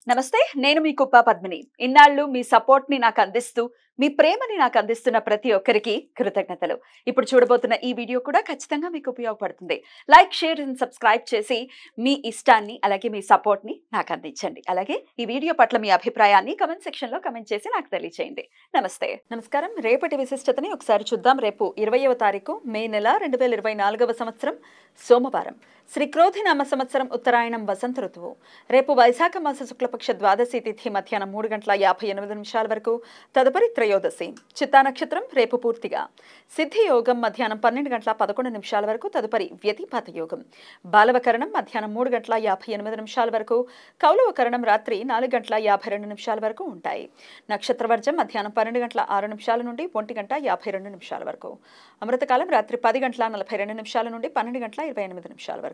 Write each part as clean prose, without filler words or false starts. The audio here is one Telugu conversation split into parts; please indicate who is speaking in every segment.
Speaker 1: నమస్తే నేను మీ కుప్ప పద్మిని ఇన్నాళ్ళు మీ సపోర్ట్ ని నాకు అందిస్తూ మీ ప్రేమని నాకు అందిస్తున్న ప్రతి ఒక్కరికి కృతజ్ఞతలు ఇప్పుడు చూడబోతున్న ఈ వీడియో కూడా ఖచ్చితంగా మీకు ఉపయోగపడుతుంది లైక్ షేర్ అండ్ సబ్స్క్రైబ్ చేసి మీ ఇష్టాన్ని అలాగే మీ సపోర్ట్ ని నాకు అందించండి అలాగే ఈ వీడియో పట్ల మీ అభిప్రాయాన్ని కమెంట్ సెక్షన్ లో కమెంట్ చేసి నాకు తెలియజేయండి నమస్తే నమస్కారం రేపటి విశిష్టతని ఒకసారి చూద్దాం రేపు 20వ తారీఖు మే నెల 2024వ సంవత్సరం సోమవారం శ్రీ క్రోధినామ సంవత్సరం ఉత్తరాయణం వసంత ఋతువు రేపు వైశాఖ మాస శుక్లపక్ష ద్వాదశి తిథి మధ్యాహ్నం 3:58 వరకు తదుపరి త్రయోదశి చిత్తా నక్షత్రం రేపు పూర్తిగా సిద్ధి యోగం మధ్యాహ్నం 12:11 వరకు తదుపరి వ్యతిపాత యోగం బాలవకరణం మధ్యాహ్నం 3:58 వరకు కౌలవకరణం రాత్రి 4:52 వరకు ఉంటాయి నక్షత్రవర్జం మధ్యాహ్నం 12:06 నుండి 1:52 వరకు అమృతకాలం రాత్రి 10:42 నుండి 12:28 వరకు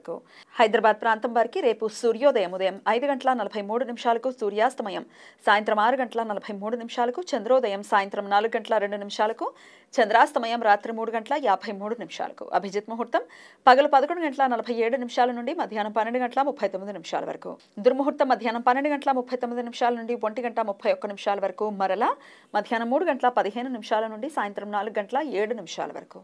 Speaker 1: హైదరాబాద్ ప్రాంతం వారికి రేపు సూర్యోదయం ఉదయం 5:43 సూర్యాస్తమయం సాయంత్రం 6:43 చంద్రోదయం సాయంత్రం 4:02 చంద్రాస్తమయం రాత్రి 3:53 అభిజిత్ ముహూర్తం పగలు 11:47 నుండి మధ్యాహ్నం 12:39 వరకు దుర్ముహూర్తం మధ్యాహ్నం 12:39 నుండి 1:31 వరకు మరలా మధ్యాహ్నం 3:15 నుండి సాయంత్రం 4:07 వరకు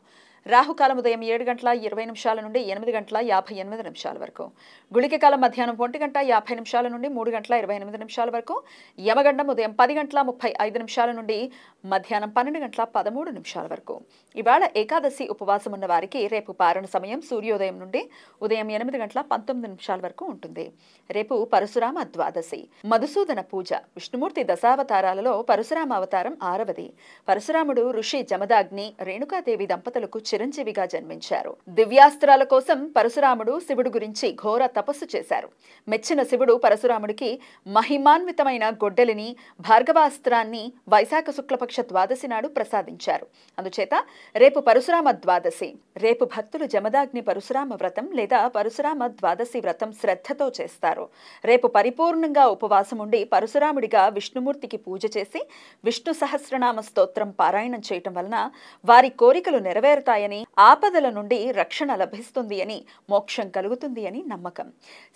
Speaker 1: రాహుకాలం ఉదయం 7:20 నుండి 8:58 వరకు గుళిక కాలం మధ్యాహ్నం 1:50 నుండి 3:28 వరకు యమగండం ఉదయం 10:35 నుండి మధ్యాహ్నం 12:13 వరకు ఇవాళ ఏకాదశి ఉపవాసం ఉన్న వారికి రేపు పారణ సమయం సూర్యోదయం నుండి ఉదయం 8:19 వరకు ఉంటుంది రేపు పరశురామ ద్వాదశి మధుసూదన పూజ విష్ణుమూర్తి దశావతారాలలో పరశురామ అవతారం 6వది పరశురాముడు ఋషి జమదాగ్ని రేణుకాదేవి దంపతులకు చిరంజీవిగా జన్మించారు దివ్యాస్త్రాల కోసం పరశురాముడు శివుడు గురించి ఘోర తపస్సు చేశారు మెచ్చిన శివుడు పరశురాముడికి మహిమాన్వితమైన గొడ్డలిని భార్గవాస్త్రాన్ని వైశాఖ శుక్లపక్ష ద్వాదశి నాడు ప్రసాదించారు అందుచేత రేపు పరశురామ ద్వాదశి రేపు భక్తులు జమదాగ్ని పరశురామ వ్రతం లేదా పరశురామ ద్వాదశి వ్రతం శ్రద్ధతో చేస్తారు రేపు పరిపూర్ణంగా ఉపవాసం ఉండి పరశురాముడిగా విష్ణుమూర్తికి పూజ చేసి విష్ణు సహస్రనామ స్తోత్రం పారాయణం చేయటం వలన వారి కోరికలు నెరవేరుతాయని ఆపదల నుండి రక్షణ లభిస్తుంది అని మోక్షం కలుగుతుంది అని నమ్మకం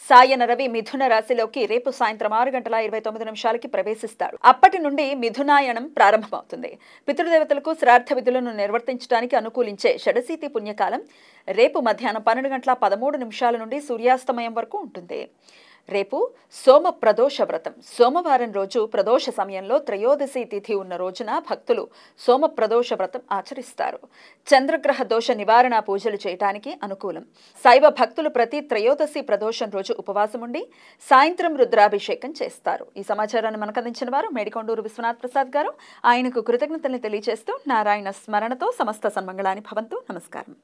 Speaker 1: సాయన రవి మిథున రాశిలోకి రేపు సాయంత్రం 6:29 ప్రవేశిస్తాడు అప్పటి నుండి మిథునాయనం ప్రారంభమవుతుంది పితృదేవతలకు శ్రాద్ధ విధులను నిర్వర్తించడానికి అనుకూలించే షడశీతి పుణ్యకాలం రేపు మధ్యాహ్నం 12:13 నుండి సూర్యాస్తమయం వరకు ఉంటుంది రేపు సోమ ప్రదోష వ్రతం సోమవారం రోజు ప్రదోష సమయంలో త్రయోదశి తిథి ఉన్న రోజున భక్తులు సోమ ప్రదోష వ్రతం ఆచరిస్తారు చంద్రగ్రహ దోష నివారణ పూజలు చేయటానికి అనుకూలం శైవ భక్తులు ప్రతి త్రయోదశి ప్రదోషం రోజు ఉపవాసం ఉండి సాయంత్రం రుద్రాభిషేకం చేస్తారు ఈ సమాచారాన్ని మనకు అందించిన వారు మేడికొండూరు విశ్వనాథ్ ప్రసాద్ గారు ఆయనకు కృతజ్ఞతల్ని తెలియజేస్తూ నారాయణ స్మరణతో సమస్త సన్మంగళాని భవంతు నమస్కారం